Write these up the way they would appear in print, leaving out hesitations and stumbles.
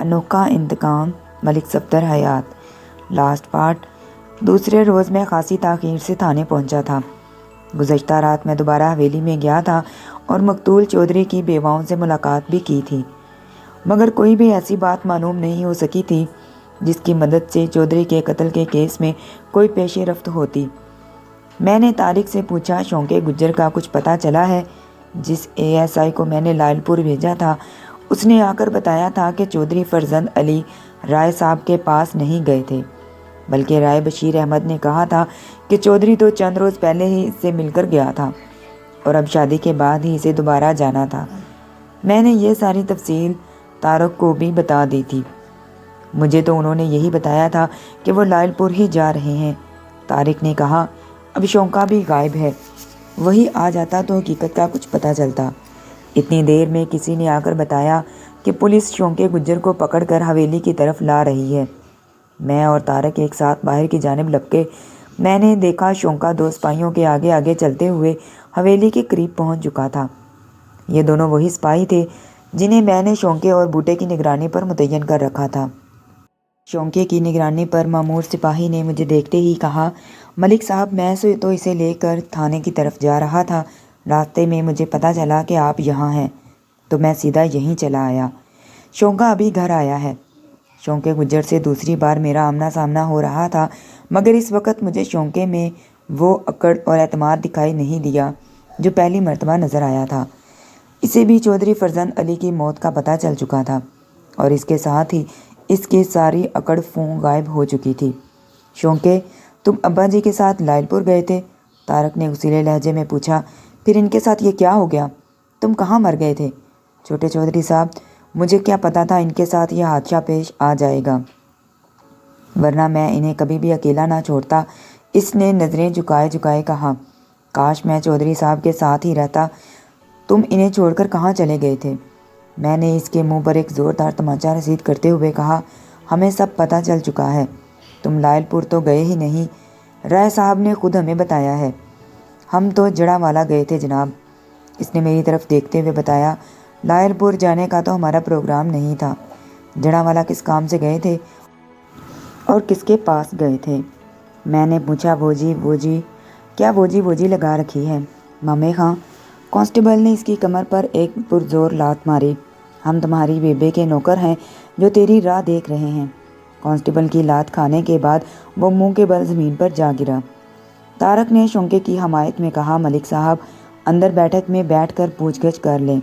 انوکھا انتقام ملک صفدر حیات لاسٹ پارٹ۔ دوسرے روز میں خاصی تاخیر سے تھانے پہنچا تھا۔ گزشتہ رات میں دوبارہ حویلی میں گیا تھا اور مقتول چودھری کی بیواؤں سے ملاقات بھی کی تھی، مگر کوئی بھی ایسی بات معلوم نہیں ہو سکی تھی جس کی مدد سے چودھری کے قتل کے کیس میں کوئی پیش رفت ہوتی۔ میں نے طارق سے پوچھا، شونکے گجر کا کچھ پتہ چلا ہے؟ جس ASI کو میں نے لائل پور بھیجا تھا اس نے آ کر بتایا تھا کہ چودھری فرزند علی رائے صاحب کے پاس نہیں گئے تھے، بلکہ رائے بشیر احمد نے کہا تھا کہ چودھری تو چند روز پہلے ہی اس سے مل کر گیا تھا اور اب شادی کے بعد ہی اسے دوبارہ جانا تھا۔ میں نے یہ ساری تفصیل طارق کو بھی بتا دی تھی۔ مجھے تو انہوں نے یہی بتایا تھا کہ وہ لائل پور ہی جا رہے ہیں۔ طارق نے کہا، اب شونکا بھی غائب ہے، وہی آ جاتا تو حقیقت کا کچھ پتہ چلتا۔ اتنی دیر میں کسی نے آ کر بتایا کہ پولیس شونکے گجر کو پکڑ کر حویلی کی طرف لا رہی ہے۔ میں اور طارق ایک ساتھ باہر کی جانب لپکے۔ میں نے دیکھا شونکا دو سپاہیوں کے آگے آگے چلتے ہوئے حویلی کے قریب پہنچ چکا تھا۔ یہ دونوں وہی سپاہی تھے جنہیں میں نے شونکے اور بوٹے کی نگرانی پر متعین کر رکھا تھا۔ شونکے کی نگرانی پر مامور سپاہی نے مجھے دیکھتے ہی کہا، ملک صاحب میں تو اسے لے کر تھانے کی طرف جا رہا تھا، راستے میں مجھے پتہ چلا کہ آپ یہاں ہیں تو میں سیدھا یہیں چلا آیا۔ شونکا ابھی گھر آیا ہے۔ شونکے گجر سے دوسری بار میرا آمنا سامنا ہو رہا تھا، مگر اس وقت مجھے شونکے میں وہ اکڑ اور اعتماد دکھائی نہیں دیا جو پہلی مرتبہ نظر آیا تھا۔ اسے بھی چودھری فرزند علی کی موت کا پتہ چل چکا تھا اور اس کے ساتھ ہی اس کی ساری اکڑ فوں غائب ہو چکی تھی۔ شونکے، تم ابا جی کے ساتھ لائل پور گئے تھے؟ طارق نے غصیلے لہجے میں پوچھا۔ پھر ان کے ساتھ یہ کیا ہو گیا؟ تم کہاں مر گئے تھے؟ چھوٹے چودھری صاحب، مجھے کیا پتہ تھا ان کے ساتھ یہ حادثہ پیش آ جائے گا، ورنہ میں انہیں کبھی بھی اکیلا نہ چھوڑتا۔ اس نے نظریں جھکائے جھکائے کہا، کاش میں چودھری صاحب کے ساتھ ہی رہتا۔ تم انہیں چھوڑ کر کہاں چلے گئے تھے؟ میں نے اس کے منہ پر ایک زوردار تمانچہ رسید کرتے ہوئے کہا، ہمیں سب پتہ چل چکا ہے، تم لائل پور تو گئے ہی نہیں، رائے صاحب نے خود ہمیں بتایا ہے۔ ہم تو جڑا والا گئے تھے جناب، اس نے میری طرف دیکھتے ہوئے بتایا۔ لائل پور جانے کا تو ہمارا پروگرام نہیں تھا۔ جڑا والا کس کام سے گئے تھے اور کس کے پاس گئے تھے؟ میں نے پوچھا۔ وہ جی کیا وہ جی لگا رکھی ہے؟ مامے خاں، کانسٹیبل نے اس کی کمر پر ایک پرزور لات ماری۔ ہم تمہاری بیبے کے نوکر ہیں جو تیری راہ دیکھ رہے ہیں۔ کانسٹیبل کی لات کھانے کے بعد وہ منہ کے بل زمین پر جا گرا۔ طارق نے شونکے کی حمایت میں کہا، ملک صاحب اندر بیٹھک میں بیٹھ کر پوچھ گچھ کر لیں۔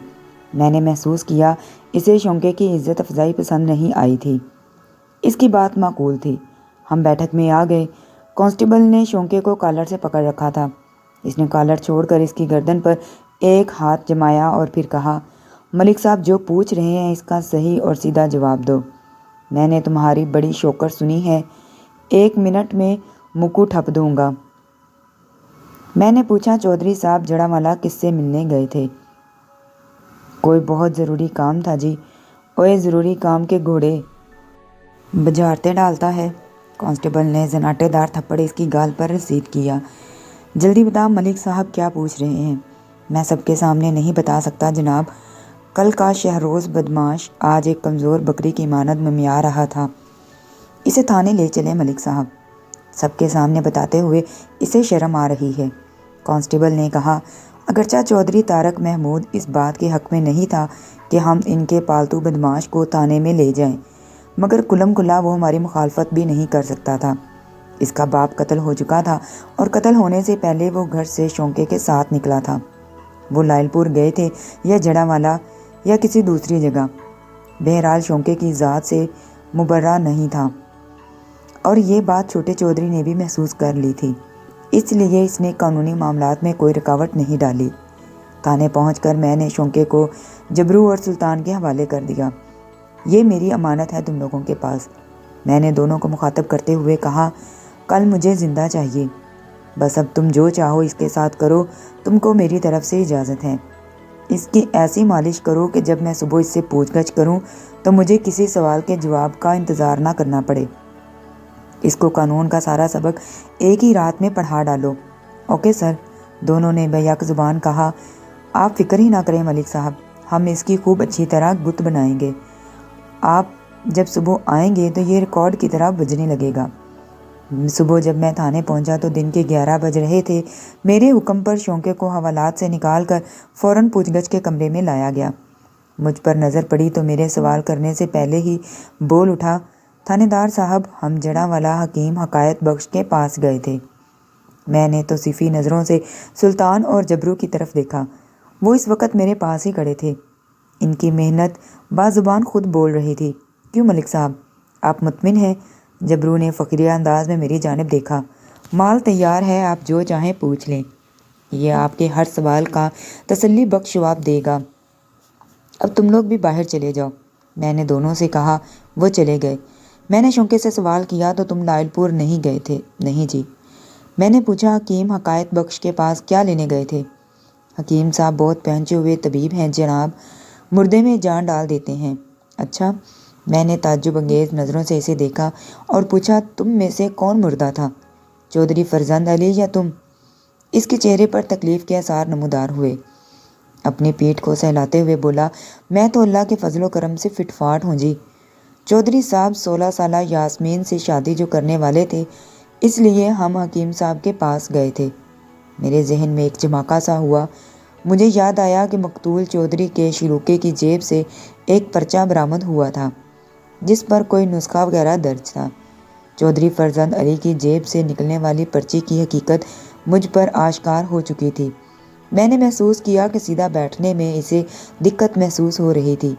میں نے محسوس کیا اسے شونکے کی عزت افزائی پسند نہیں آئی تھی۔ اس کی بات معقول تھی۔ ہم بیٹھک میں آ گئے۔ کانسٹیبل نے شونکے کو کالر سے پکڑ رکھا تھا۔ اس نے کالر چھوڑ کر اس کی گردن پر ایک ہاتھ جمایا اور پھر کہا، ملک صاحب جو پوچھ رہے ہیں اس کا صحیح اور سیدھا جواب دو۔ میں نے تمہاری بڑی شوکر سنی ہے، 1 منٹ میں مکو ٹھپ دوں گا۔ میں نے پوچھا، چودھری صاحب جڑا والا کس سے ملنے گئے تھے؟ کوئی بہت ضروری کام تھا جی۔ اوئے ضروری کام کے گھوڑے بجھارتے ڈالتا ہے۔ کانسٹیبل نے زناٹے دار تھپڑ اس کی گال پر رسید کیا۔ جلدی بتا ملک صاحب کیا پوچھ رہے ہیں؟ میں سب کے سامنے نہیں بتا سکتا جناب۔ کل کا شہروز بدماش آج ایک کمزور بکری کی مانند ممیا رہا تھا۔ اسے تھانے لے چلے ملک صاحب۔ سب کے سامنے بتاتے ہوئے اسے شرم آ رہی ہے، کانسٹیبل نے کہا۔ اگرچہ چودھری طارق محمود اس بات کے حق میں نہیں تھا کہ ہم ان کے پالتو بدماش کو تھانے میں لے جائیں، مگر کلم کلا وہ ہماری مخالفت بھی نہیں کر سکتا تھا۔ اس کا باپ قتل ہو چکا تھا اور قتل ہونے سے پہلے وہ گھر سے شونکے کے ساتھ نکلا تھا۔ وہ لائل پور گئے تھے یا جڑا والا یا کسی دوسری جگہ، بہرحال شونکے کی ذات سے مبرہ نہیں تھا، اور یہ بات چھوٹے چودھری نے بھی محسوس کر لی تھی، اس لیے اس نے قانونی معاملات میں کوئی رکاوٹ نہیں ڈالی۔ تھانے پہنچ کر میں نے شونکے کو جبرو اور سلطان کے حوالے کر دیا۔ یہ میری امانت ہے تم لوگوں کے پاس۔ میں نے دونوں کو مخاطب کرتے ہوئے کہا، کل مجھے زندہ چاہیے، بس اب تم جو چاہو اس کے ساتھ کرو، تم کو میری طرف سے اجازت ہے۔ اس کی ایسی مالش کرو کہ جب میں صبح اس سے پوچھ گچھ کروں تو مجھے کسی سوال کے جواب کا انتظار نہ کرنا پڑے۔ اس کو قانون کا سارا سبق ایک ہی رات میں پڑھا ڈالو۔ اوکے سر، دونوں نے بیک زبان کہا۔ آپ فکر ہی نہ کریں ملک صاحب، ہم اس کی خوب اچھی طرح گت بنائیں گے۔ آپ جب صبح آئیں گے تو یہ ریکارڈ کی طرح بجنے لگے گا۔ صبح جب میں تھانے پہنچا تو دن کے 11 بج رہے تھے۔ میرے حکم پر شونکے کو حوالات سے نکال کر فوراً پوچھ گچھ کے کمرے میں لایا گیا۔ مجھ پر نظر پڑی تو میرے سوال کرنے سے پہلے ہی بول اٹھا، تھانے دار صاحب، ہم جڑاں والا حکیم حقائق بخش کے پاس گئے تھے۔ میں نے توصیفی نظروں سے سلطان اور جبرو کی طرف دیکھا۔ وہ اس وقت میرے پاس ہی کھڑے تھے۔ ان کی محنت بازبان خود بول رہی تھی۔ کیوں ملک صاحب، آپ مطمئن ہیں؟ جبرو نے فخریہ انداز میں میری جانب دیکھا۔ مال تیار ہے، آپ جو چاہیں پوچھ لیں، یہ آپ کے ہر سوال کا تسلی بخش جواب دے گا۔ اب تم لوگ بھی باہر چلے جاؤ، میں نے دونوں سے کہا۔ وہ چلے گئے۔ میں نے شونکے سے سوال کیا، تو تم لائل پور نہیں گئے تھے؟ نہیں جی۔ میں نے پوچھا، حکیم حقائق بخش کے پاس کیا لینے گئے تھے؟ حکیم صاحب بہت پہنچے ہوئے طبیب ہیں جناب، مردے میں جان ڈال دیتے ہیں۔ اچھا؟ میں نے تعجب انگیز نظروں سے اسے دیکھا اور پوچھا، تم میں سے کون مردہ تھا، چودھری فرزند علی یا تم؟ اس کے چہرے پر تکلیف کے آثار نمودار ہوئے۔ اپنی پیٹھ کو سہلاتے ہوئے بولا، میں تو اللہ کے فضل و کرم سے فٹ فاٹ ہوں جی۔ چودھری صاحب 16 سالہ یاسمین سے شادی جو کرنے والے تھے، اس لیے ہم حکیم صاحب کے پاس گئے تھے۔ میرے ذہن میں ایک جھماکا سا ہوا۔ مجھے یاد آیا کہ مقتول چودھری کے شلوکے کی جیب سے ایک پرچہ برآمد ہوا تھا جس پر کوئی نسخہ وغیرہ درج تھا۔ چودھری فرزند علی کی جیب سے نکلنے والی پرچی کی حقیقت مجھ پر آشکار ہو چکی تھی۔ میں نے محسوس کیا کہ سیدھا بیٹھنے میں اسے دقت محسوس ہو رہی تھی۔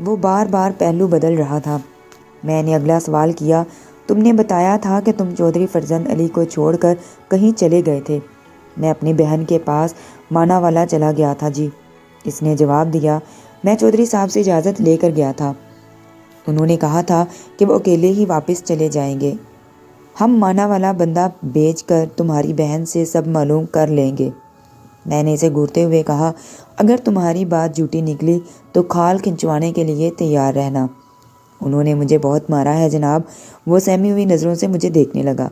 وہ بار بار پہلو بدل رہا تھا۔ میں نے اگلا سوال کیا، تم نے بتایا تھا کہ تم چودھری فرزند علی کو چھوڑ کر کہیں چلے گئے تھے۔ میں اپنی بہن کے پاس مانا والا چلا گیا تھا جی، اس نے جواب دیا۔ میں چودھری صاحب سے اجازت لے کر گیا تھا۔ انہوں نے کہا تھا کہ وہ اکیلے ہی واپس چلے جائیں گے۔ ہم مانا والا بندہ بھیج کر تمہاری بہن سے سب معلوم کر لیں گے۔ میں نے اسے گھورتے ہوئے کہا، اگر تمہاری بات جھوٹی نکلی تو کھال کھنچوانے کے لیے تیار رہنا۔ انہوں نے مجھے بہت مارا ہے جناب۔ وہ سہمی ہوئی نظروں سے مجھے دیکھنے لگا۔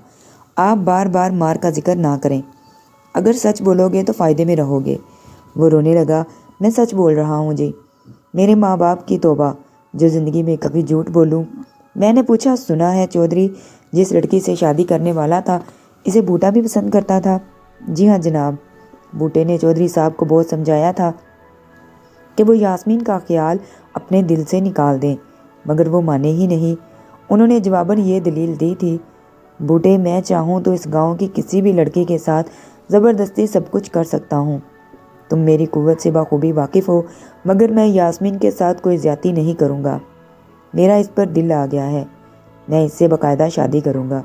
آپ بار بار مار کا ذکر نہ کریں، اگر سچ بولو گے تو فائدے میں رہو گے۔ وہ رونے لگا۔ میں سچ بول رہا ہوں جی، میرے ماں باپ کی توبہ، جو زندگی میں کبھی جھوٹ بولوں۔ میں نے پوچھا، سنا ہے چودھری جس لڑکی سے شادی کرنے والا تھا اسے بوٹا بھی پسند کرتا تھا؟ جی ہاں جناب، بوٹے نے چودھری صاحب کو بہت سمجھایا تھا کہ وہ یاسمین کا خیال اپنے دل سے نکال دیں، مگر وہ مانے ہی نہیں۔ انہوں نے جواباً یہ دلیل دی تھی، بوٹے میں چاہوں تو اس گاؤں کی کسی بھی لڑکی کے ساتھ زبردستی سب کچھ کر سکتا ہوں۔ تم میری قوت سے بخوبی واقف ہو، مگر میں یاسمین کے ساتھ کوئی زیادتی نہیں کروں گا۔ میرا اس پر دل آ گیا ہے، میں اس سے باقاعدہ شادی کروں گا۔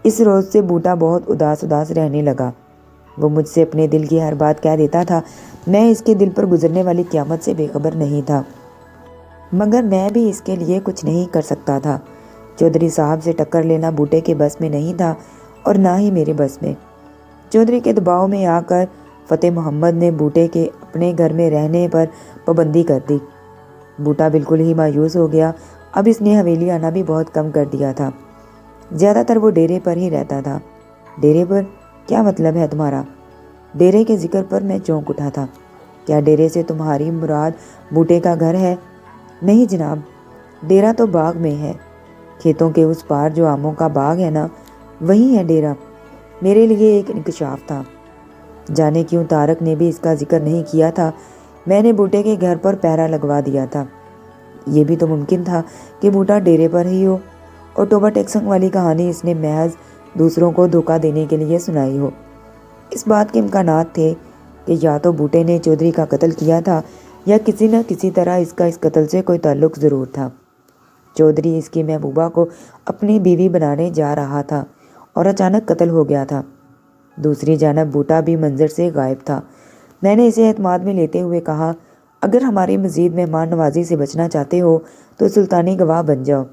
اس روز سے بوٹا بہت اداس رہنے لگا۔ وہ مجھ سے اپنے دل کی ہر بات کہہ دیتا تھا۔ میں اس کے دل پر گزرنے والی قیامت سے بے خبر نہیں تھا، مگر میں بھی اس کے لیے کچھ نہیں کر سکتا تھا۔ چودھری صاحب سے ٹکر لینا بوٹے کے بس میں نہیں تھا اور نہ ہی میرے بس میں۔ چودھری کے دباؤ میں آ کر فتح محمد نے بوٹے کے اپنے گھر میں رہنے پر پابندی کر دی۔ بوٹا بالکل ہی مایوس ہو گیا۔ اب اس نے حویلی آنا بھی بہت کم کر دیا تھا۔ زیادہ تر وہ ڈیرے پر ہی رہتا تھا۔ ڈیرے پر؟ کیا مطلب ہے تمہارا؟ ڈیرے کے ذکر پر میں چونک اٹھا تھا۔ کیا ڈیرے سے تمہاری مراد بوٹے کا گھر ہے؟ نہیں جناب، ڈیرا تو باغ میں ہے، کھیتوں کے اس پار جو آموں کا باغ ہے نا، وہی ہے ڈیرا۔ میرے لیے ایک انکشاف تھا، جانے کیوں طارق نے بھی اس کا ذکر نہیں کیا تھا۔ میں نے بوٹے کے گھر پر پہرا لگوا دیا تھا۔ یہ بھی تو ممکن تھا کہ بوٹا ڈیرے پر ہی ہو اور توبہ ٹیکسنگ والی کہانی اس نے محض دوسروں کو دھوکہ دینے کے لیے سنائی ہو۔ اس بات کے امکانات تھے کہ یا تو بوٹے نے چودھری کا قتل کیا تھا یا کسی نہ کسی طرح اس کا اس قتل سے کوئی تعلق ضرور تھا۔ چودھری اس کی محبوبہ کو اپنی بیوی بنانے جا رہا تھا اور اچانک قتل ہو گیا تھا۔ دوسری جانب بوٹا بھی منظر سے غائب تھا۔ میں نے اسے اعتماد میں لیتے ہوئے کہا، اگر ہماری مزید مہمان نوازی سے بچنا چاہتے ہو تو سلطانی گواہ بن جاؤ۔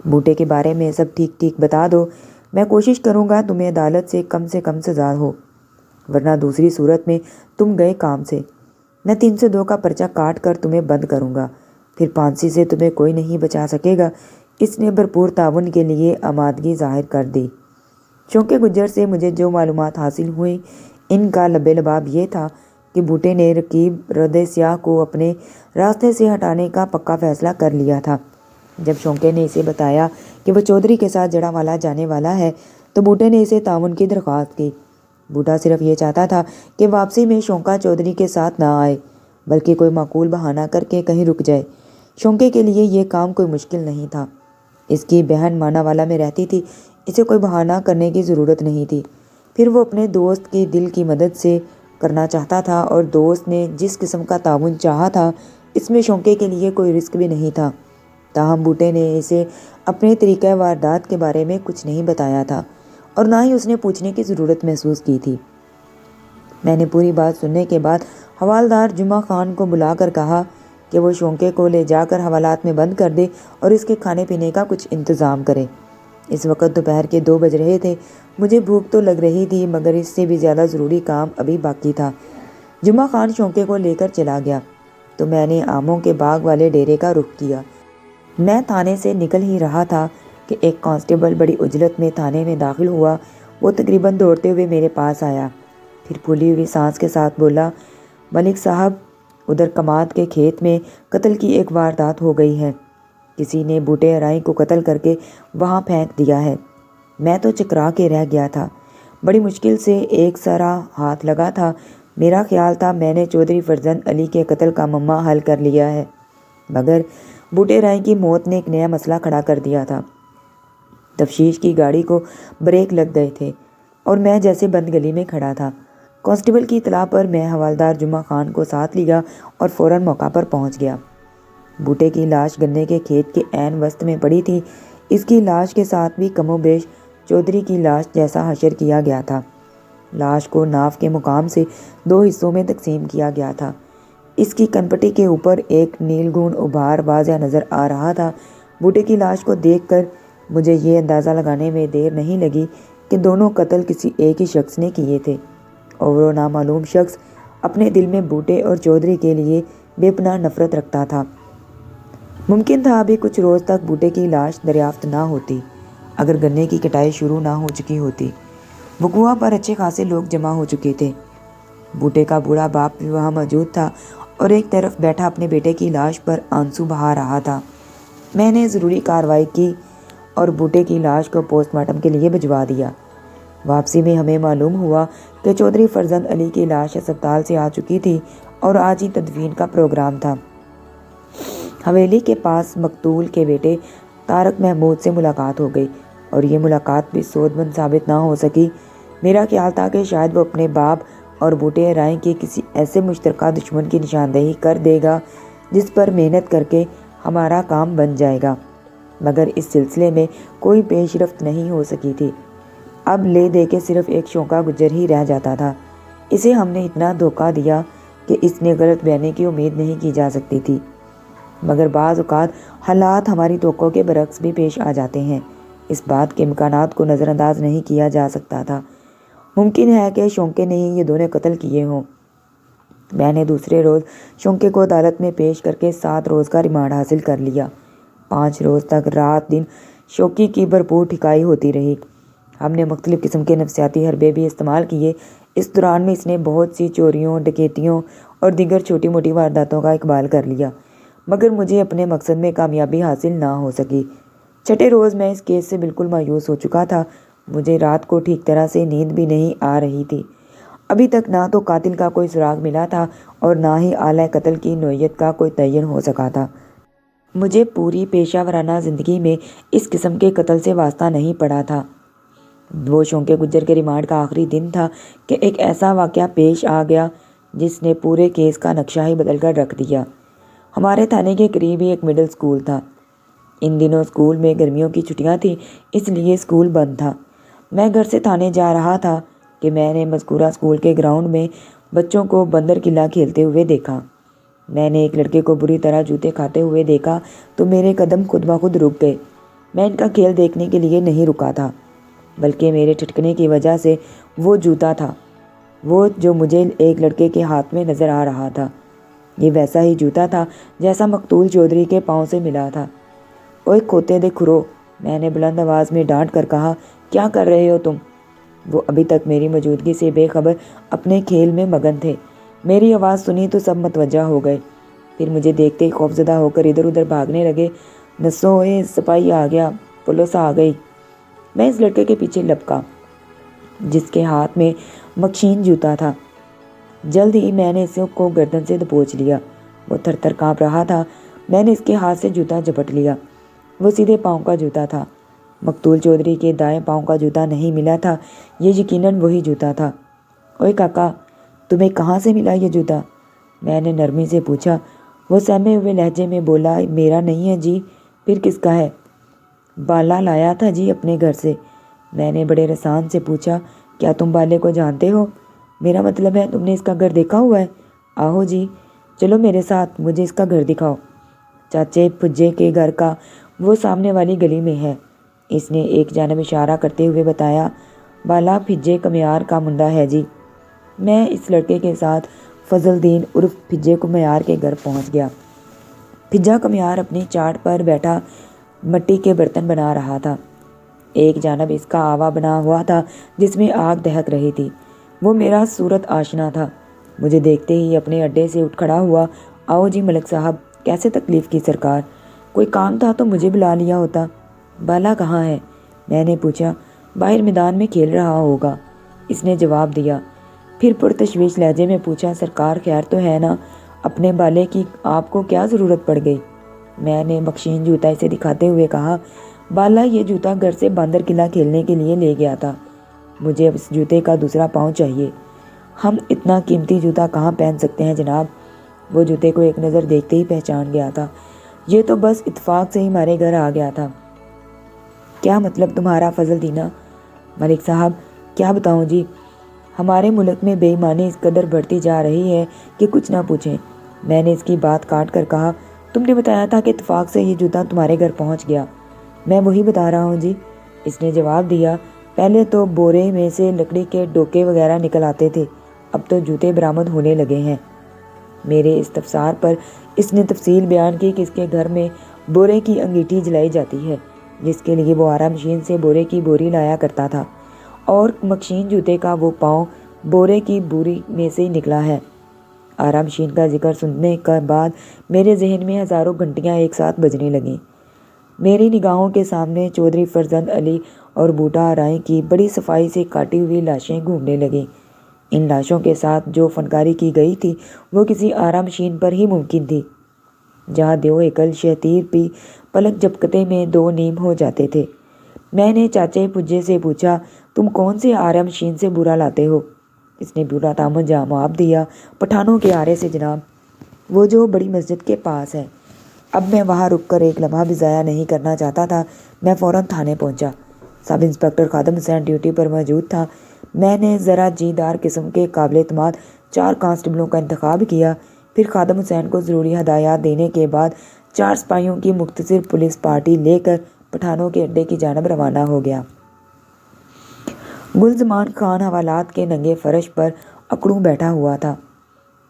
بوٹے کے بارے میں سب ٹھیک بتا دو، میں کوشش کروں گا تمہیں عدالت سے کم سزا ہو، ورنہ دوسری صورت میں تم گئے کام سے۔ میں 302 کا پرچہ کاٹ کر تمہیں بند کروں گا، پھر پھانسی سے تمہیں کوئی نہیں بچا سکے گا۔ اس نے بھرپور تعاون کے لیے آمادگی ظاہر کر دی۔ چونکہ گجر سے مجھے جو معلومات حاصل ہوئی، ان کا لب لباب یہ تھا کہ بھوٹے نے رقیب رد سیاہ کو اپنے راستے سے ہٹانے کا پکا فیصلہ کر لیا تھا۔ جب شونکے نے اسے بتایا کہ وہ چودھری کے ساتھ جڑاوالا جانے والا ہے تو بھوٹے نے اسے تعاون کی درخواست کی۔ بھوٹا صرف یہ چاہتا تھا کہ واپسی میں شونکا چودھری کے ساتھ نہ آئے بلکہ کوئی معقول بہانہ کر کے کہیں رک جائے۔ شونکے کے لیے یہ کام کوئی مشکل نہیں تھا۔ اس کی بہن ماناوالا میں رہتی تھی، اسے کوئی بہانہ کرنے کی ضرورت نہیں تھی۔ پھر وہ اپنے دوست کی دل کی مدد سے کرنا چاہتا تھا اور دوست نے جس قسم کا تعاون چاہا تھا اس میں شونکے کے لیے کوئی رسک بھی نہیں تھا۔ تاہم بھوٹے نے اسے اپنے طریقہ واردات کے بارے میں کچھ نہیں بتایا تھا اور نہ ہی اس نے پوچھنے کی ضرورت محسوس کی تھی۔ میں نے پوری بات سننے کے بعد حوالدار جمعہ خان کو بلا کر کہا کہ وہ شونکے کو لے جا کر حوالات میں بند کر دے اور اس کے کھانے پینے کا کچھ انتظام کرے۔ اس وقت دوپہر کے 2 بج رہے تھے۔ مجھے بھوک تو لگ رہی تھی مگر اس سے بھی زیادہ ضروری کام ابھی باقی تھا۔ جمعہ خان شونکے کو لے کر چلا گیا تو میں نے آموں کے باغ والے ڈیرے کا رخ کیا۔ میں تھانے سے نکل ہی رہا تھا کہ ایک کانسٹیبل بڑی عجلت میں تھانے میں داخل ہوا۔ وہ تقریباً دوڑتے ہوئے میرے پاس آیا، پھر پھولی ہوئی سانس کے ساتھ بولا، ملک صاحب، ادھر کماد کے کھیت میں قتل کی ایک واردات ہو گئی ہے۔ کسی نے بھوٹے ارائی کو قتل کر کے وہاں پھینک دیا ہے۔ میں تو چکرا کے رہ گیا تھا۔ بڑی مشکل سے ایک سرا ہاتھ لگا تھا۔ میرا خیال تھا میں نے چودھری فرزند علی کے قتل کا معمہ حل کر لیا ہے، مگر بھوٹے ارائی کی موت نے ایک نیا مسئلہ کھڑا کر دیا تھا۔ تفتیش کی گاڑی کو بریک لگ گئے تھے اور میں جیسے بند گلی میں کھڑا تھا۔ کانسٹیبل کی اطلاع پر میں حوالدار جمعہ خان کو ساتھ لیا اور فوراً موقع پر پہنچ گیا۔ بھوٹے کی لاش گنے کے کھیت کے عین وسط میں پڑی تھی۔ اس کی لاش کے ساتھ بھی کم و بیش چودھری کی لاش جیسا حشر کیا گیا تھا۔ لاش کو ناف کے مقام سے 2 حصوں میں تقسیم کیا گیا تھا۔ اس کی کنپٹی کے اوپر ایک نیل گون ابھار واضح نظر آ رہا تھا۔ بھوٹے کی لاش کو دیکھ کر مجھے یہ اندازہ لگانے میں دیر نہیں لگی کہ دونوں قتل کسی ایک ہی شخص نے کیے تھے اور وہ نامعلوم شخص اپنے دل میں بھوٹے اور چودھری کے لیے بے پناہ نفرت رکھتا تھا۔ ممکن تھا ابھی کچھ روز تک بھوٹے کی لاش دریافت نہ ہوتی اگر گنے کی کٹائی شروع نہ ہو چکی ہوتی۔ وقوع پر اچھے خاصے لوگ جمع ہو چکے تھے۔ بھوٹے کا بوڑھا باپ بھی وہاں موجود تھا اور ایک طرف بیٹھا اپنے بیٹے کی لاش پر آنسو بہا رہا تھا۔ میں نے ضروری کارروائی کی اور بھوٹے کی لاش کو پوسٹ مارٹم کے لیے بھجوا دیا۔ واپسی میں ہمیں معلوم ہوا کہ چودھری فرزند علی کی لاش اسپتال سے آ چکی تھی اور آج ہی تدفین کا پروگرام تھا۔ حویلی کے پاس مقتول کے بیٹے طارق محمود سے ملاقات ہو گئی اور یہ ملاقات بھی سود مند ثابت نہ ہو سکی۔ میرا خیال تھا کہ شاید وہ اپنے باپ اور بھوٹے ارائی کے کسی ایسے مشترکہ دشمن کی نشاندہی کر دے گا جس پر محنت کر کے ہمارا کام بن جائے گا، مگر اس سلسلے میں کوئی پیش رفت نہیں ہو سکی تھی۔ اب لے دے کے صرف ایک شونکا گجر ہی رہ جاتا تھا۔ اسے ہم نے اتنا دھوکہ دیا کہ اس نے غلط بیانی کی امید نہیں کی جا سکتی تھی، مگر بعض اوقات حالات ہماری توقع کے برعکس بھی پیش آ جاتے ہیں۔ اس بات کے امکانات کو نظر انداز نہیں کیا جا سکتا تھا۔ ممکن ہے کہ شونکے نے ہی یہ دونوں قتل کیے ہوں۔ میں نے دوسرے روز شونکے کو عدالت میں پیش کر کے 7 روز کا ریمانڈ حاصل کر لیا۔ 5 روز تک رات دن شوقی کی بھرپور ٹھکائی ہوتی رہی۔ ہم نے مختلف قسم کے نفسیاتی حربے بھی استعمال کیے۔ اس دوران میں اس نے بہت سی چوریوں، ڈکیتیوں اور دیگر چھوٹی موٹی وارداتوں کا اقبال کر لیا، مگر مجھے اپنے مقصد میں کامیابی حاصل نہ ہو سکی۔ 6 روز میں اس کیس سے بالکل مایوس ہو چکا تھا۔ مجھے رات کو ٹھیک طرح سے نیند بھی نہیں آ رہی تھی۔ ابھی تک نہ تو قاتل کا کوئی سراغ ملا تھا اور نہ ہی آلہ قتل کی نوعیت کا کوئی تعین ہو سکا تھا۔ مجھے پوری پیشہ ورانہ زندگی میں اس قسم کے قتل سے واسطہ نہیں پڑا تھا۔ وہ شونکے گجر کے ریمانڈ کا آخری دن تھا کہ ایک ایسا واقعہ پیش آ گیا جس نے پورے کیس کا نقشہ ہی بدل کر رکھ دیا۔ ہمارے تھانے کے قریب ہی ایک مڈل اسکول تھا۔ ان دنوں اسکول میں گرمیوں کی چھٹیاں تھیں، اس لیے اسکول بند تھا۔ میں گھر سے تھانے جا رہا تھا کہ میں نے مذکورہ اسکول کے گراؤنڈ میں بچوں کو بندر قلعہ کھیلتے ہوئے دیکھا۔ میں نے ایک لڑکے کو بری طرح جوتے کھاتے ہوئے دیکھا تو میرے قدم خود بخود رک گئے۔ میں ان کا کھیل دیکھنے کے لیے نہیں رکا تھا، بلکہ میرے ٹھٹکنے کی وجہ سے وہ جوتا تھا، وہ جو مجھے ایک لڑکے کے ہاتھ میں نظر آ رہا تھا۔ یہ ویسا ہی جوتا تھا جیسا مقتول چودھری کے پاؤں سے ملا تھا۔ اوئے کھوتے دے کھرو، میں نے بلند آواز میں ڈانٹ کر کہا، کیا کر رہے ہو تم؟ وہ ابھی تک میری موجودگی سے بے خبر اپنے کھیل میں مگن تھے۔ میری آواز سنی تو سب متوجہ ہو گئے، پھر مجھے دیکھتے ہی خوفزدہ ہو کر ادھر ادھر بھاگنے لگے۔ نسو اے سپاہی آ گیا، پولیس آ گئی۔ میں اس لڑکے کے پیچھے لپکا جس کے ہاتھ میں مکشین جوتا تھا۔ جلد ہی میں نے اس کو گردن سے دبوچ لیا۔ وہ تھر تھر کانپ رہا تھا۔ میں نے اس کے ہاتھ سے جوتا جھپٹ لیا۔ وہ سیدھے پاؤں کا جوتا تھا۔ مقتول چودھری کے دائیں پاؤں کا جوتا نہیں ملا تھا، یہ یقیناً وہی جوتا تھا۔ اوئے کاکا، تمہیں کہاں سے ملا یہ جوتا؟ میں نے نرمی سے پوچھا۔ وہ سہمے ہوئے لہجے میں بولا، میرا نہیں ہے جی، پھر کس کا ہے؟ بالا لایا تھا جی اپنے گھر سے۔ میں نے بڑے رسان سے پوچھا، کیا تم بالے کو جانتے ہو؟ میرا مطلب ہے تم نے اس کا گھر دیکھا ہوا ہے؟ آہو جی، چلو میرے ساتھ، مجھے اس کا گھر دکھاؤ۔ چاچے پھجے کے گھر کا وہ سامنے والی گلی میں ہے، اس نے ایک جانب اشارہ کرتے ہوئے بتایا۔ بالا پھجے کمیار کا منڈا ہے جی۔ میں اس لڑکے کے ساتھ فضل دین عرف پھجے کمیار کے گھر پہنچ گیا۔ پھجا کمیار اپنی چاٹ پر بیٹھا مٹی کے برتن بنا رہا تھا۔ ایک جانب اس کا آوا بنا ہوا تھا جس میں آگ دہک رہی تھی۔ وہ میرا صورت آشنا تھا۔ مجھے دیکھتے ہی اپنے اڈے سے اٹھ کھڑا ہوا۔ آؤ جی ملک صاحب، کیسے تکلیف کی سرکار؟ کوئی کام تھا تو مجھے بلا لیا ہوتا۔ بالا کہاں ہے؟ میں نے پوچھا۔ باہر میدان میں کھیل رہا ہوگا، اس نے جواب دیا۔ پھر پرتشویش لہجے میں پوچھا، سرکار خیر تو ہے نا؟ اپنے بالے کی آپ کو کیا ضرورت پڑ گئی؟ میں نے مکشین جوتا اسے دکھاتے ہوئے کہا، بالا یہ جوتا گھر سے باندر قلعہ کھیلنے کے لیے لے گیا تھا، مجھے اب اس جوتے کا دوسرا پاؤں چاہیے۔ ہم اتنا قیمتی جوتا کہاں پہن سکتے ہیں جناب؟ وہ جوتے کو ایک نظر دیکھتے ہی پہچان گیا تھا، یہ تو بس اتفاق سے ہی ہمارے گھر آ گیا تھا۔ کیا مطلب تمہارا فضل دینا؟ ملک صاحب کیا بتاؤں جی، ہمارے ملک میں بے ایمانی اس قدر بڑھتی جا رہی ہے کہ کچھ نہ پوچھیں۔ میں نے اس کی بات کاٹ کر کہا، تم نے بتایا تھا کہ اتفاق سے یہ جوتا تمہارے گھر پہنچ گیا۔ میں وہی بتا رہا ہوں جی، اس نے جواب دیا۔ پہلے تو بورے میں سے لکڑی کے ڈوکے وغیرہ نکل آتے تھے، اب تو جوتے برآمد ہونے لگے ہیں۔ میرے استفسار پر اس نے تفصیل بیان کی کہ اس کے گھر میں بورے کی انگیٹھی جلائی جاتی ہے، جس کے لیے وہ آرا مشین سے بورے کی بوری لایا کرتا تھا، اور مکشین جوتے کا وہ پاؤں بورے کی بوری میں سے نکلا ہے۔ آرا مشین کا ذکر سننے کے بعد میرے ذہن میں ہزاروں گھنٹیاں ایک ساتھ بجنے لگیں۔ میری نگاہوں کے سامنے چودھری فرزند علی اور بوٹا رائے کی بڑی صفائی سے کاٹی ہوئی لاشیں گھومنے لگیں۔ ان لاشوں کے ساتھ جو فنکاری کی گئی تھی وہ کسی آرا مشین پر ہی ممکن تھی، جہاں دیو ہیکل شہتیر بھی پلک جھپکتے میں دو نیم ہو جاتے تھے۔ میں نے چاچے پجے سے پوچھا، تم کون سے آرا مشین سے بورا لاتے ہو؟ اس نے برا تامن جواب دیا، پٹھانوں کے آرے سے جناب، وہ جو بڑی مسجد کے پاس ہے۔ اب میں وہاں رک کر ایک لمحہ بھی ضائع نہیں کرنا چاہتا تھا۔ میں فوراً تھانے پہنچا۔ سب انسپکٹر خادم حسین ڈیوٹی پر موجود تھا۔ میں نے ذرا جی دار قسم کے قابل اعتماد 4 کانسٹیبلوں کا انتخاب کیا، پھر خادم حسین کو ضروری ہدایات دینے کے بعد 4 سپاہیوں کی مختصر پولیس پارٹی لے کر پٹھانوں کے اڈے کی جانب روانہ ہو گیا۔ گلزمان خان حوالات کے ننگے فرش پر اکڑوں بیٹھا ہوا تھا۔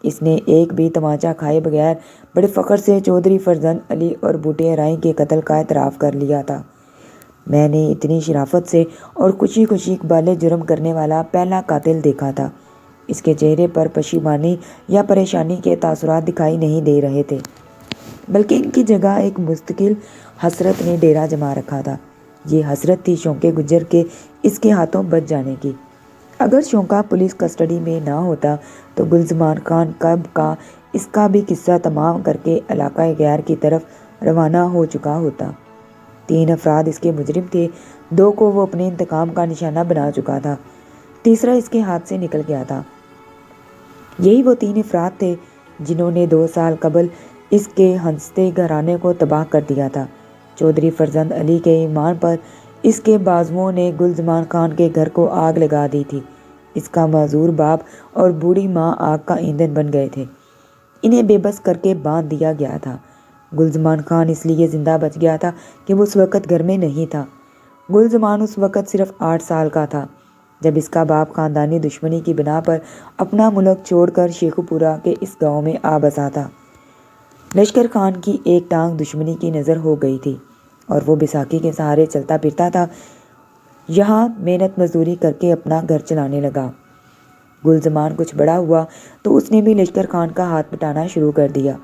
اس نے ایک بھی تمانچہ کھائے بغیر بڑے فخر سے چودھری فرزند علی اور بوٹے رائے کے قتل کا اعتراف کر لیا تھا۔ میں نے اتنی شرافت سے اور خوشی خوشی اقبال جرم کرنے والا پہلا قاتل دیکھا تھا۔ اس کے چہرے پر پشیمانی یا پریشانی کے تاثرات دکھائی نہیں دے رہے تھے، بلکہ ان کی جگہ ایک مستقل حسرت نے ڈیرا جما رکھا تھا۔ یہ حسرت تھی شونکے گجر کے اس کے ہاتھوں بچ جانے کی۔ اگر شونکا پولیس کسٹڈی میں نہ ہوتا تو گلزمان خان کب کا اس کا بھی قصہ تمام کر کے علاقہ غیر کی طرف روانہ ہو چکا ہوتا۔ 3 افراد اس کے مجرم تھے، 2 کو وہ اپنے انتقام کا نشانہ بنا چکا تھا، تیسرا اس کے ہاتھ سے نکل گیا تھا۔ یہی وہ 3 افراد تھے جنہوں نے 2 سال قبل اس کے ہنستے گھرانے کو تباہ کر دیا تھا۔ چودھری فرزند علی کے ایمان پر اس کے بازوؤں نے گلزمان خان کے گھر کو آگ لگا دی تھی۔ اس کا معذور باپ اور بوڑھی ماں آگ کا ایندھن بن گئے تھے۔ انہیں بے بس کر کے باندھ دیا گیا تھا۔ گلزمان خان اس لیے زندہ بچ گیا تھا کہ وہ اس وقت گھر میں نہیں تھا۔ گلزمان اس وقت صرف 8 سال کا تھا جب اس کا باپ خاندانی دشمنی کی بنا پر اپنا ملک چھوڑ کر شیخو پورہ کے اس گاؤں میں آ بسا تھا۔ لشکر خان کی ایک ٹانگ دشمنی کی نظر ہو گئی تھی اور وہ بیساکھی کے سہارے چلتا پھرتا تھا، یہاں محنت مزدوری کر کے اپنا گھر چلانے لگا۔ گلزمان کچھ بڑا ہوا تو اس نے بھی لشکر خان کا ہاتھ بٹانا شروع کر دیا۔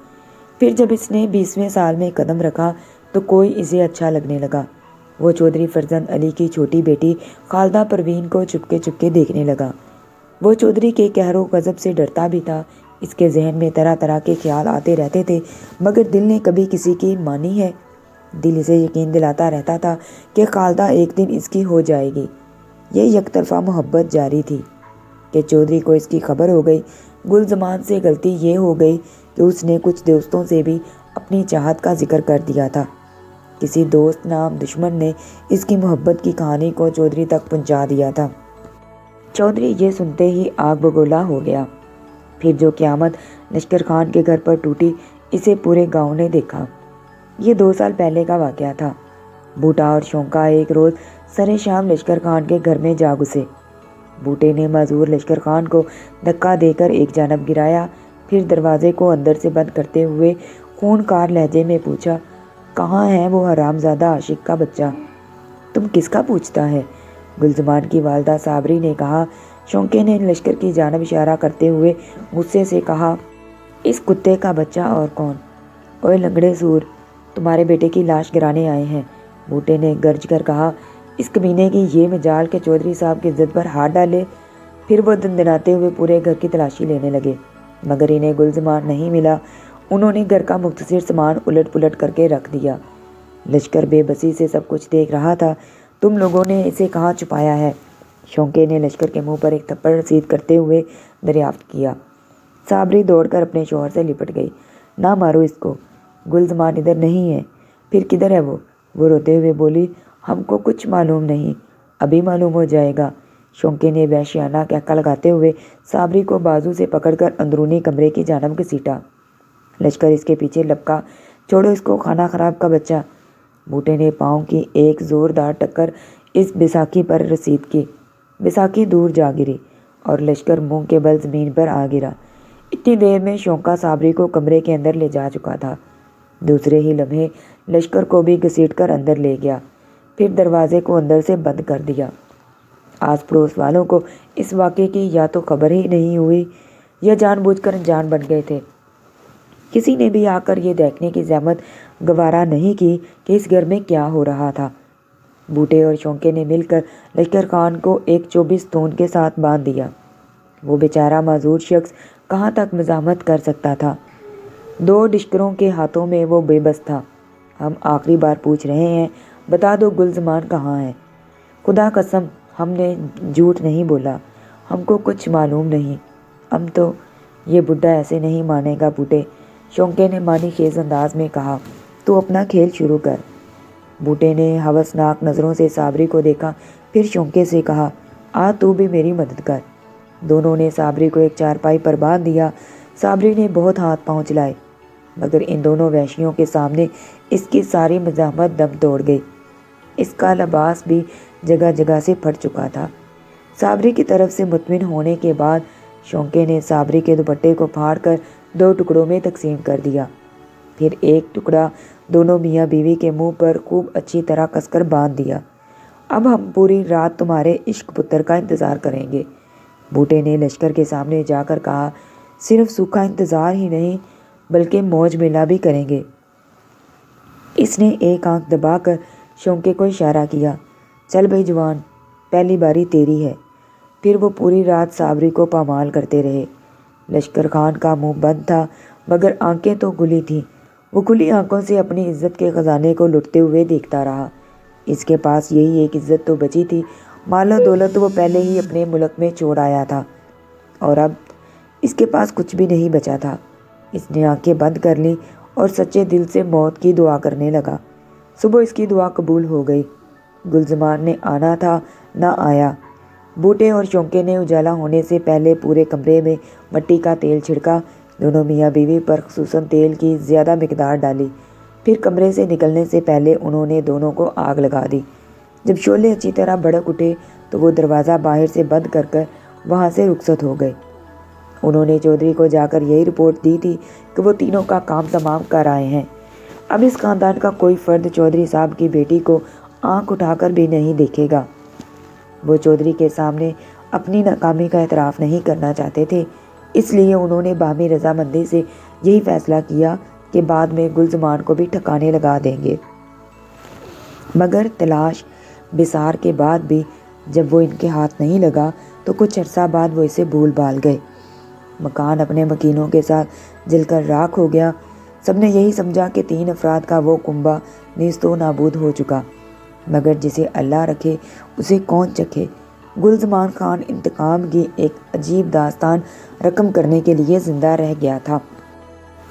پھر جب اس نے 20ویں سال میں قدم رکھا تو کوئی اسے اچھا لگنے لگا۔ وہ چودھری فرزند علی کی چھوٹی بیٹی خالدہ پروین کو چپکے چپکے دیکھنے لگا۔ وہ چودھری کے قہر و غضب سے ڈرتا بھی تھا۔ اس کے ذہن میں طرح طرح کے خیال آتے رہتے تھے، مگر دل نے کبھی کسی کی مانی ہے؟ دل اسے یقین دلاتا رہتا تھا کہ خالدہ ایک دن اس کی ہو جائے گی۔ یہ یک طرفہ محبت جاری تھی کہ چودھری کو اس کی خبر ہو گئی۔ گلزمان سے غلطی یہ ہو گئی کہ اس نے کچھ دوستوں سے بھی اپنی چاہت کا ذکر کر دیا تھا۔ کسی دوست نام دشمن نے اس کی محبت کی کہانی کو چودھری تک پہنچا دیا تھا۔ چودھری یہ سنتے ہی آگ بگولا ہو گیا۔ پھر جو قیامت لشکر خان کے گھر پر ٹوٹی، اسے پورے گاؤں نے دیکھا۔ یہ 2 سال پہلے کا واقعہ تھا۔ بوٹا اور شونکا ایک روز سرے شام لشکر خان کے گھر میں جا گھسے۔ بوٹے نے معذور لشکر خان کو دھکا دے کر ایک جانب گرایا، پھر دروازے کو اندر سے بند کرتے ہوئے خونخوار لہجے میں پوچھا، کہاں ہے وہ حرام زادہ عاشق کا بچہ؟ تم کس کا پوچھتا ہے؟ گلزمان کی والدہ صابری نے کہا۔ شونکے نے لشکر کی جانب اشارہ کرتے ہوئے غصے سے کہا، اس کتے کا بچہ اور کون؟ اوے لنگڑے سور، تمہارے بیٹے کی لاش گرانے آئے ہیں۔ بوٹے نے گرج کر کہا۔ اس کمینے کی یہ مجال کہ چودھری صاحب کی عزت پر ہاتھ ڈالے۔ پھر وہ دندناتے ہوئے پورے گھر کی تلاشی لینے لگے، مگر انہیں گلزمان نہیں ملا۔ انہوں نے گھر کا مختصر سامان الٹ پلٹ کر کے رکھ دیا۔ لشکر بے بسی سے سب کچھ دیکھ رہا تھا۔ تم لوگوں نے اسے کہاں چھپایا ہے؟ شونکے نے لشکر کے منہ پر ایک تھپڑ رسید کرتے ہوئے دریافت کیا۔ صابری دوڑ کر اپنے شوہر سے لپٹ گئی۔ نہ مارو اس کو، گلزمان ادھر نہیں ہے۔ پھر کدھر ہے وہ روتے ہوئے بولی، ہم کو کچھ معلوم نہیں، ابھی معلوم ہو جائے گا۔ شونکے نے وحشیانہ کہکا لگاتے ہوئے صابری کو بازو سے پکڑ کر اندرونی کمرے کی جانب گھسیٹا۔ لشکر اس کے پیچھے لپکا، چھوڑو اس کو، خانہ خراب کا بچہ۔ بوٹے نے پاؤں کی ایک زوردار ٹکر اس بیساکھی پر رسید کی۔ بیساکھی دور جا گری اور لشکر منہ کے بل زمین پر آ گرا۔ اتنی دیر میں شونکا صابری کو کمرے کے اندر لے جا چکا تھا۔ دوسرے ہی لمحے لشکر کو بھی گھسیٹ کر اندر لے گیا، پھر دروازے کو اندر سے بند کر دیا۔ آس پڑوس والوں کو اس واقعے کی یا تو خبر ہی نہیں ہوئی یا جان بوجھ کر انجان بن گئے تھے۔ کسی نے بھی آ کر یہ دیکھنے کی زحمت گوارا نہیں کی کہ اس گھر میں کیا ہو رہا تھا۔ بوٹے اور شونکے نے مل کر لشکر خان کو ایک 24 ستون کے ساتھ باندھ دیا۔ وہ بیچارہ معذور شخص کہاں تک مزاحمت کر سکتا تھا؟ 2 ڈشکروں کے ہاتھوں میں وہ بے بس تھا۔ ہم آخری بار پوچھ رہے ہیں، بتا دو گلزمان کہاں ہے؟ خدا قسم ہم نے جھوٹ نہیں بولا، ہم کو کچھ معلوم نہیں۔ ہم تو یہ بڈھا ایسے نہیں مانے گا بوٹے، شونکے نے معنی خیز انداز میں کہا۔ تو اپنا کھیل شروع کر۔ بوٹے نے ہوسناک نظروں سے صابری کو دیکھا، پھر شونکے سے کہا، آ تو بھی میری مدد کر۔ دونوں نے صابری کو ایک چارپائی پر باندھ دیا۔ صابری نے بہت ہاتھ پاؤں چلائے، مگر ان دونوں وحشیوں کے سامنے اس کی ساری مزاحمت دم توڑ گئی۔ اس کا لباس بھی جگہ جگہ سے پھٹ چکا تھا۔ صابری کی طرف سے مطمئن ہونے کے بعد شونکے نے صابری کے دوپٹے کو پھاڑ کر 2 ٹکڑوں میں تقسیم کر دیا، پھر ایک ٹکڑا دونوں میاں بیوی کے منہ پر خوب اچھی طرح کس کر باندھ دیا۔ اب ہم پوری رات تمہارے عشق پتر کا انتظار کریں گے، بوٹے نے لشکر کے سامنے جا کر کہا۔ صرف سوکھا انتظار ہی نہیں بلکہ موج میلہ بھی کریں گے۔ اس نے ایک آنکھ دبا کر شونکے کو اشارہ کیا، چل بھائی جوان، پہلی باری تیری ہے۔ پھر وہ پوری رات صابری کو پامال کرتے رہے۔ لشکر خان کا منہ بند تھا مگر آنکھیں تو کھلی تھیں۔ وہ کھلی آنکھوں سے اپنی عزت کے خزانے کو لٹتے ہوئے دیکھتا رہا۔ اس کے پاس یہی ایک عزت تو بچی تھی، مال و دولت وہ پہلے ہی اپنے ملک میں چھوڑ آیا تھا، اور اب اس کے پاس کچھ بھی نہیں بچا تھا۔ اس نے آنکھیں بند کر لیں اور سچے دل سے موت کی دعا کرنے لگا۔ صبح اس کی دعا قبول ہو گئی۔ گلزمان نے آنا تھا، نہ آیا۔ بوٹے اور شونکے نے اجالا ہونے سے پہلے پورے کمرے میں مٹی کا تیل چھڑکا، دونوں میاں بیوی پر خصوصاً تیل کی زیادہ مقدار ڈالی، پھر کمرے سے نکلنے سے پہلے انہوں نے دونوں کو آگ لگا دی۔ جب شعلے اچھی طرح بھڑک اٹھے تو وہ دروازہ باہر سے بند کر کر وہاں سے رخصت ہو گئے۔ انہوں نے چودھری کو جا کر یہی رپورٹ دی تھی کہ وہ تینوں کا کام تمام کر آئے ہیں۔ اب اس خاندان کا کوئی فرد چودھری صاحب کی بیٹی کو آنکھ اٹھا کر بھی نہیں دیکھے گا۔ وہ چودھری کے سامنے اپنی ناکامی کا اعتراف نہیں کرنا چاہتے تھے، اس لیے انہوں نے باہمی رضامندی سے یہی فیصلہ کیا کہ بعد میں گلزمان کو بھی ٹھکانے لگا دیں گے۔ مگر تلاش بسار کے بعد بھی جب وہ ان کے ہاتھ نہیں لگا تو کچھ عرصہ بعد وہ اسے بھول بھال گئے۔ مکان اپنے مکینوں کے ساتھ جل کر راکھ ہو گیا۔ سب نے یہی سمجھا کہ 3 افراد کا وہ کنبہ نیست و نابود ہو چکا، مگر جسے اللہ رکھے اسے کون چکھے۔ گلزمان خان انتقام کی ایک عجیب داستان رقم کرنے کے لیے زندہ رہ گیا تھا۔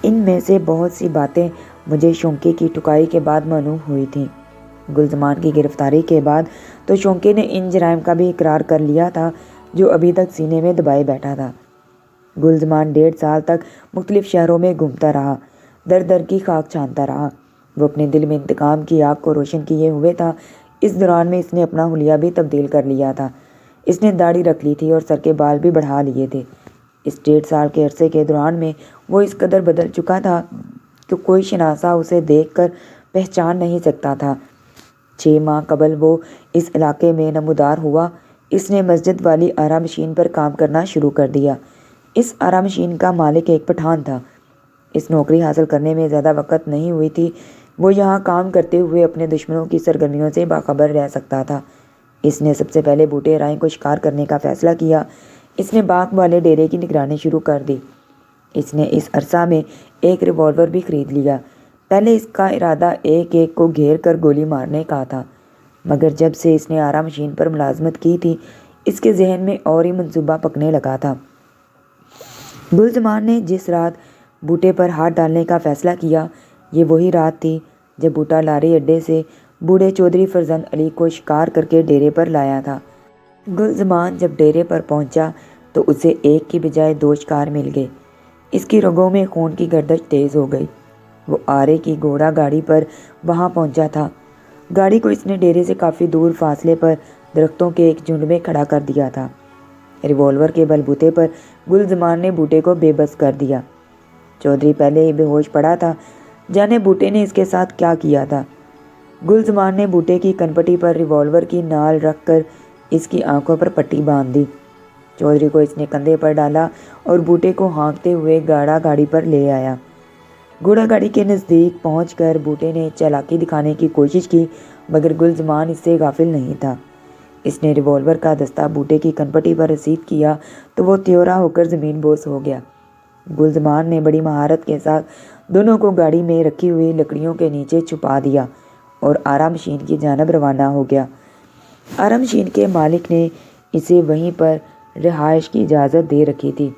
ان میں سے بہت سی باتیں مجھے شونکے کی ٹھکائی کے بعد معلوم ہوئی تھیں۔ گلزمان کی گرفتاری کے بعد تو شونکے نے ان جرائم کا بھی اقرار کر لیا تھا جو ابھی تک سینے میں دبائے بیٹھا تھا۔ گلزمان 1.5 سال تک مختلف شہروں میں گھومتا رہا، در در کی خاک چھانتا رہا۔ وہ اپنے دل میں انتقام کی آگ کو روشن کیے ہوئے تھا۔ اس دوران میں اس نے اپنا حلیہ بھی تبدیل کر لیا تھا۔ اس نے داڑھی رکھ لی تھی اور سر کے بال بھی بڑھا لیے تھے۔ اس 1.5 سال کے عرصے کے دوران میں وہ اس قدر بدل چکا تھا کہ کوئی شناسا اسے دیکھ کر پہچان نہیں سکتا تھا۔ 6 ماہ قبل وہ اس علاقے میں نمودار ہوا۔ اس نے مسجد والی آرا مشین پر کام کرنا شروع کر دیا۔ اس آرا مشین کا مالک ایک پٹھان تھا۔ اس نوکری حاصل کرنے میں زیادہ وقت نہیں ہوئی تھی۔ وہ یہاں کام کرتے ہوئے اپنے دشمنوں کی سرگرمیوں سے باخبر رہ سکتا تھا۔ اس نے سب سے پہلے بوٹے رائے کو شکار کرنے کا فیصلہ کیا۔ اس نے باغ والے ڈیرے کی نگرانی شروع کر دی۔ اس نے اس عرصہ میں ایک ریوالور بھی خرید لیا۔ پہلے اس کا ارادہ ایک ایک کو گھیر کر گولی مارنے کا تھا، مگر جب سے اس نے آرا مشین پر ملازمت کی تھی اس کے ذہن میں اور ہی منصوبہ پکنے لگا تھا۔ گلزمان نے جس رات بوٹے پر ہاتھ ڈالنے کا فیصلہ کیا یہ وہی رات تھی جب بوٹا لاری اڈے سے بوڑھے چودھری فرزند علی کو شکار کر کے ڈیرے پر لایا تھا۔ گلزمان جب ڈیرے پر پہنچا تو اسے ایک کی بجائے 2 شکار مل گئے۔ اس کی رگوں میں خون کی گردش تیز ہو گئی۔ وہ آرے کی گھوڑا گاڑی پر وہاں پہنچا تھا۔ گاڑی کو اس نے ڈیرے سے کافی دور فاصلے پر درختوں کے ایک جھنڈ میں کھڑا کر دیا تھا۔ ریوالور کے بل بوتے پر گلزمان نے بوٹے کو بے بس کر دیا۔ چودھری پہلے ہی بے ہوش پڑا تھا، جانے بوٹے نے اس کے ساتھ کیا کیا تھا۔ گلزمان نے بوٹے کی کنپٹی پر ریوالور کی نال رکھ کر اس کی آنکھوں پر پٹی باندھ دی۔ چودھری کو اس نے کندھے پر ڈالا اور بوٹے کو ہانکتے ہوئے گاڑا گاڑی پر لے آیا۔ گھوڑا گاڑی کے نزدیک پہنچ کر بوٹے نے چالاکی دکھانے کی کوشش کی، مگر گلزمان اس سے غافل نہیں تھا۔ اس نے ریوالور کا دستہ بوٹے کی کنپٹی پر رسید کیا تو وہ تیورا ہو کر زمین بوس ہو گیا۔ گلزمان نے بڑی مہارت کے ساتھ دونوں کو گاڑی میں رکھی ہوئی لکڑیوں کے نیچے چھپا دیا اور آرا مشین کی جانب روانہ ہو گیا۔ آرا مشین کے مالک نے اسے وہیں پر رہائش کی اجازت دے رکھی تھی۔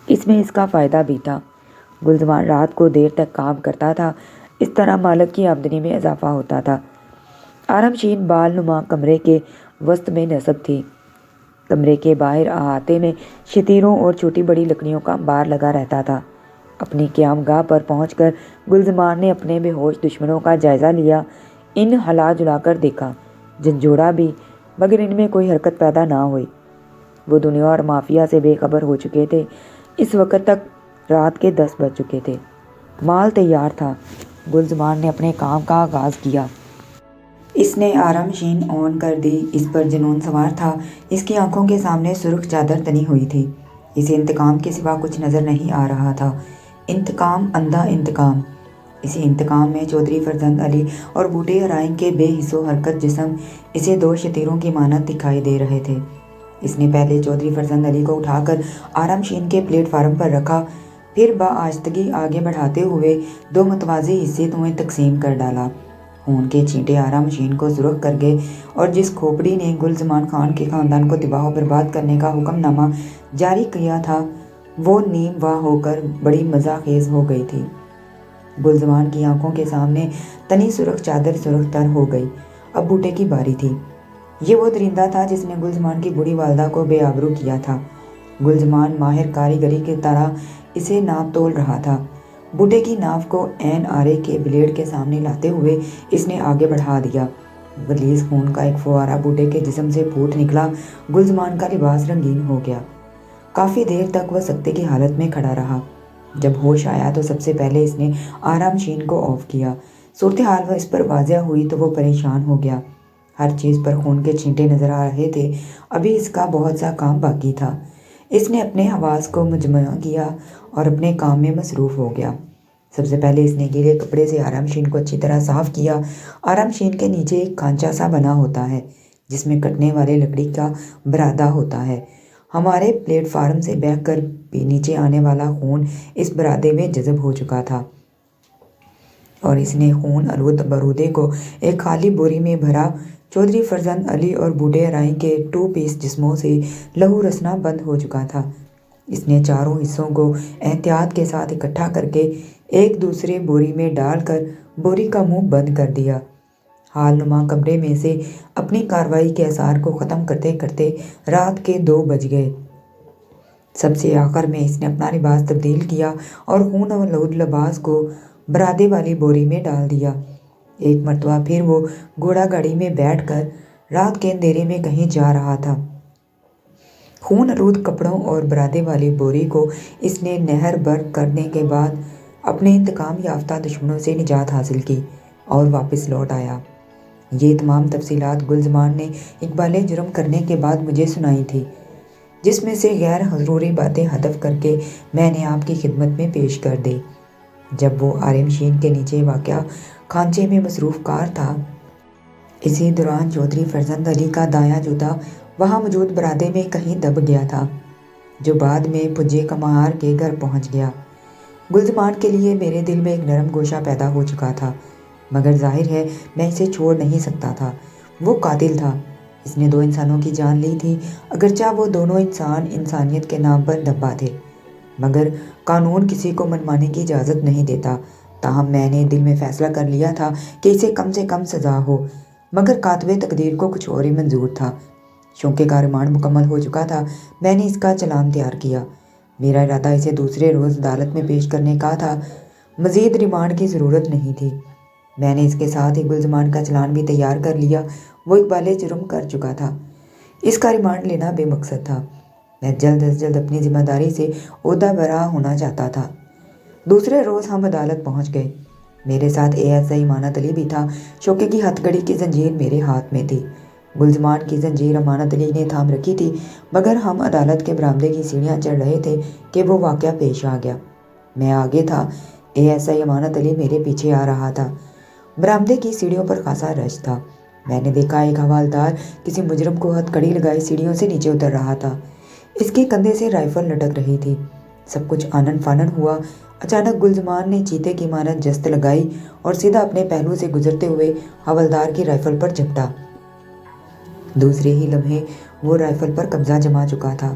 اس میں اس کا فائدہ بھی تھا۔ گلزمان رات کو دیر تک کام کرتا تھا، اس طرح مالک کی آمدنی میں اضافہ ہوتا تھا۔ آرا مشین بال نما کمرے کے وسط میں نصب تھی۔ کمرے کے باہر احاطے میں شتیروں اور چھوٹی بڑی لکڑیوں کا انبار لگا رہتا تھا۔ اپنی قیام گاہ پر پہنچ کر گلزمان نے اپنے بے ہوش دشمنوں کا جائزہ لیا۔ ان ہلا جلا کر دیکھا، جھنجھوڑا بھی، مگر ان میں کوئی حرکت پیدا نہ ہوئی۔ وہ دنیا اور مافیا سے بے خبر ہو چکے تھے۔ اس وقت تک رات کے 10 بج چکے تھے۔ مال تیار تھا۔ گلزمان نے اپنے کام کا آغاز کیا۔ اس نے آرا مشین آن کر دی۔ اس پر جنون سوار تھا۔ اس کی آنکھوں کے سامنے سرخ چادر تنی ہوئی تھی۔ اسے انتقام کے سوا کچھ نظر نہیں آ رہا تھا۔ انتقام، اندھا انتقام۔ اسی انتقام میں چودھری فرزند علی اور بوٹے ارائیں کے بے حس و حرکت جسم اسے 2 شتیروں کی مانند دکھائی دے رہے تھے۔ اس نے پہلے چودھری فرزند علی کو اٹھا کر آرا مشین کے پلیٹ فارم پر رکھا، پھر بآہستگی آگے بڑھاتے ہوئے 2 متوازی حصے میں تقسیم کر ڈالا۔ خون کے چھینٹے آرا مشین کو سرخ کر گئے اور جس کھوپڑی نے گلزمان خان کے خاندان کو تباہ و برباد کرنے کا حکم نامہ جاری کیا تھا وہ نیم واہ ہو کر بڑی مزہ خیز ہو گئی تھی۔ گلزمان کی آنکھوں کے سامنے تنی سرخ چادر سرخ تر ہو گئی۔ اب بوٹے کی باری تھی۔ یہ وہ درندہ تھا جس نے گلزمان کی بوڑھی والدہ کو بے آبرو کیا تھا۔ گلزمان ماہر کاریگری کی طرح اسے ناپ تول رہا تھا۔ بوٹے کی ناف کو عین آرے کے بلیڈ کے سامنے لاتے ہوئے اس نے آگے بڑھا دیا۔ غلیظ خون کا ایک فوارہ بوٹے کے جسم سے پھوٹ نکلا۔ گلزمان کا لباس رنگین ہو گیا۔ کافی دیر تک وہ سکتے کی حالت میں کھڑا رہا۔ جب ہوش آیا تو سب سے پہلے اس نے آرا مشین کو آف کیا۔ صورتحال اس پر واضح ہوئی تو وہ پریشان ہو گیا۔ ہر چیز پر خون کے چھینٹے نظر آ رہے تھے۔ ابھی اس کا بہت سا کام باقی تھا۔ اس نے اپنے حواس کو مجمع کیا اور اپنے کام میں مصروف ہو گیا۔ سب سے پہلے اس نے گیلے کپڑے سے آرام شین کو اچھی طرح صاف کیا۔ آرام شین کے نیچے ایک کھانچا سا بنا ہوتا ہے جس میں کٹنے والے لکڑی کا برادہ ہوتا ہے۔ ہمارے پلیٹ فارم سے بہہ کر نیچے آنے والا خون اس برادے میں جذب ہو چکا تھا اور اس نے خون آلود برودے کو ایک خالی بوری میں بھرا۔ چودھری فرزند علی اور بوڑھے ارائیں کے 2 پیس جسموں سے لہو رسنا بند ہو چکا تھا۔ اس نے چاروں حصوں کو احتیاط کے ساتھ اکٹھا کر کے ایک دوسرے بوری میں ڈال کر بوری کا منہ بند کر دیا۔ حال نما کمرے میں سے اپنی کارروائی کے آثار کو ختم کرتے کرتے رات کے 2 بج گئے۔ سب سے آخر میں اس نے اپنا لباس تبدیل کیا اور خون آلود لباس کو برادے والی بوری میں ڈال دیا۔ ایک مرتبہ پھر وہ گھوڑا گاڑی میں بیٹھ کر رات کے اندھیرے میں کہیں جا رہا تھا۔ خون آلود کپڑوں اور برادے والی بوری کو اس نے نہر بر کرنے کے بعد اپنے انتقام یافتہ دشمنوں سے نجات حاصل کی اور واپس لوٹ آیا۔ یہ تمام تفصیلات گلزمان نے اقبال جرم کرنے کے بعد مجھے سنائی تھی، جس میں سے غیر ضروری باتیں حذف کر کے میں نے آپ کی خدمت میں پیش کر دی۔ جب وہ آرام شین کے نیچے واقع کھانچے میں مصروف کار تھا، اسی دوران چودھری فرزند علی کا دایاں جوتا وہاں موجود برادے میں کہیں دب گیا تھا، جو بعد میں پجے کمہار کے گھر پہنچ گیا۔ گلزمان کے لیے میرے دل میں ایک نرم گوشہ پیدا ہو چکا تھا، مگر ظاہر ہے میں اسے چھوڑ نہیں سکتا تھا۔ وہ قاتل تھا، اس نے 2 انسانوں کی جان لی تھی، اگرچہ وہ دونوں انسان انسانیت کے نام پر دبا تھے، مگر قانون کسی کو منمانی کی اجازت نہیں دیتا۔ تاہم میں نے دل میں فیصلہ کر لیا تھا کہ اسے کم سے کم سزا ہو، مگر کاتب تقدیر کو کچھ اور ہی منظور تھا۔ شونکے کا ریمانڈ مکمل ہو چکا تھا۔ میں نے اس کا چلان تیار کیا۔ میرا ارادہ اسے دوسرے روز عدالت میں پیش کرنے کا تھا، مزید ریمانڈ کی ضرورت نہیں تھی۔ میں نے اس کے ساتھ ہی گلزمان کا چلان بھی تیار کر لیا۔ وہ اقبال جرم کر چکا تھا، اس کا ریمانڈ لینا بے مقصد تھا۔ میں جلد از جلد اپنی ذمہ داری سے عہدہ برا ہونا چاہتا تھا۔ دوسرے روز ہم عدالت پہنچ گئے۔ میرے ساتھ ASI امانت علی بھی تھا۔ شوکے کی ہتھ کڑی کی زنجیر میرے ہاتھ میں تھی، گلزمان کی زنجیر امانت علی نے تھام رکھی تھی، مگر ہم عدالت کے برآمدے کی سیڑھیاں چڑھ رہے تھے کہ وہ واقعہ پیش آ گیا۔ میں آگے تھا، ASI امانت علی میرے پیچھے آ رہا تھا۔ برآمدے کی سیڑھیوں پر خاصا رش تھا۔ میں نے دیکھا ایک حوالدار کسی مجرم کو ہتھ کڑی لگائے سیڑھیوں سے نیچے اتر رہا تھا۔ اس کے کندھے سے رائفل لٹک رہی تھی۔ سب کچھ آنن فانن ہوا۔ اچانک گلزمان نے چیتے کی مانند جست لگائی اور سیدھا اپنے پہلو سے گزرتے ہوئے حوالدار کی رائفل پر جھپٹا۔ دوسرے ہی لمحے وہ رائفل پر قبضہ جما چکا تھا۔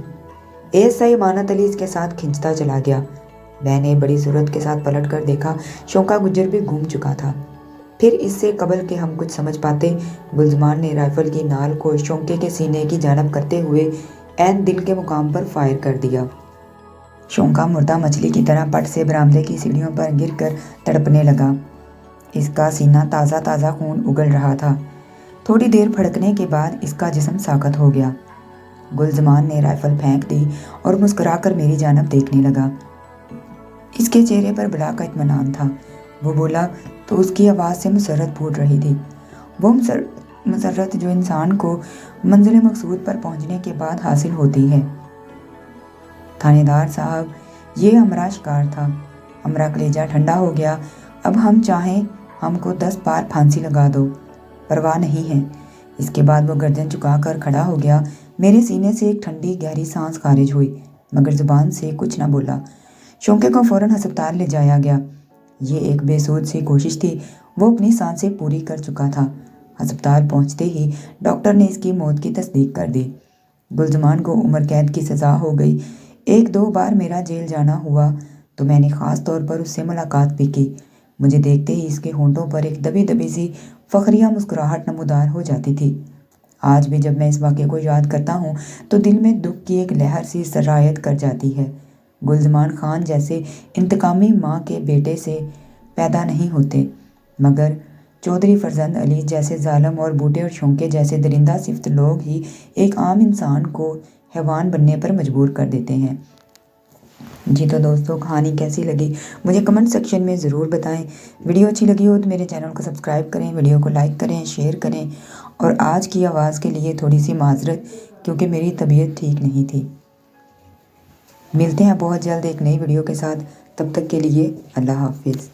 ASI امانت علی اس کے ساتھ کھنچتا چلا گیا۔ میں نے بڑی سرعت کے ساتھ پلٹ کر دیکھا، شونکا گجر بھی گھوم چکا تھا۔ پھر اس سے قبل کہ ہم کچھ سمجھ پاتے، گلزمان نے رائفل کی نال کو شونکے کے سینے کی جانب کرتے ہوئے عین دل کے مقام پر فائر کر دیا۔ شونکا مردہ مچھلی کی طرح پٹ سے برآمدے کی سیڑھیوں پر گر کر تڑپنے لگا۔ اس کا سینہ تازہ تازہ خون اگل رہا تھا۔ تھوڑی دیر پھڑکنے کے بعد اس کا جسم ساکت ہو گیا۔ گلزمان نے رائفل پھینک دی اور مسکرا کر میری جانب دیکھنے لگا۔ اس کے چہرے پر بلا کا اطمینان تھا۔ وہ بولا تو اس کی آواز سے مسرت پھوٹ رہی تھی، وہ مسرت جو انسان کو منزل مقصود پر پہنچنے کے بعد حاصل ہوتی ہے۔ تھانے دار صاحب، یہ ہمارا شکار تھا، ہمارا کلیجہ ٹھنڈا ہو گیا۔ اب ہم چاہیں ہم کو 10 بار پھانسی لگا دو، پرواہ نہیں ہے۔ اس کے بعد وہ گردن جھکا کر کھڑا ہو گیا۔ میرے سینے سے ایک ٹھنڈی گہری سانس خارج ہوئی، مگر زبان سے کچھ نہ بولا۔ شونکے کو فوراً ہسپتال لے جایا گیا۔ یہ ایک بے سود سی کوشش تھی، وہ اپنی سانسیں پوری کر چکا تھا۔ ہسپتال پہنچتے ہی ڈاکٹر نے اس کی موت کی تصدیق کر دی۔ گلزمان کو عمر قید کی سزا ہو گئی۔ 1-2 بار میرا جیل جانا ہوا تو میں نے خاص طور پر اس سے ملاقات بھی کی۔ مجھے دیکھتے ہی اس کے ہونٹوں پر ایک دبی دبی سی فخریہ مسکراہٹ نمودار ہو جاتی تھی۔ آج بھی جب میں اس واقعے کو یاد کرتا ہوں تو دل میں دکھ کی ایک لہر سی سرایت کر جاتی ہے۔ گلزمان خان جیسے انتقامی ماں کے بیٹے سے پیدا نہیں ہوتے، مگر چودھری فرزند علی جیسے ظالم اور بوٹے اور شونکے جیسے درندہ صفت لوگ ہی ایک عام انسان کو حیوان بننے پر مجبور کر دیتے ہیں۔ جی تو دوستوں کہانی کیسی لگی مجھے کمنٹ سیکشن میں ضرور بتائیں۔ ویڈیو اچھی لگی ہو تو میرے چینل کو سبسکرائب کریں، ویڈیو کو لائک کریں، شیئر کریں، اور آج کی آواز کے لیے تھوڑی سی معذرت کیونکہ میری طبیعت ٹھیک نہیں تھی۔ ملتے ہیں بہت جلد ایک نئی ویڈیو کے ساتھ، تب تک کے لیے اللہ حافظ۔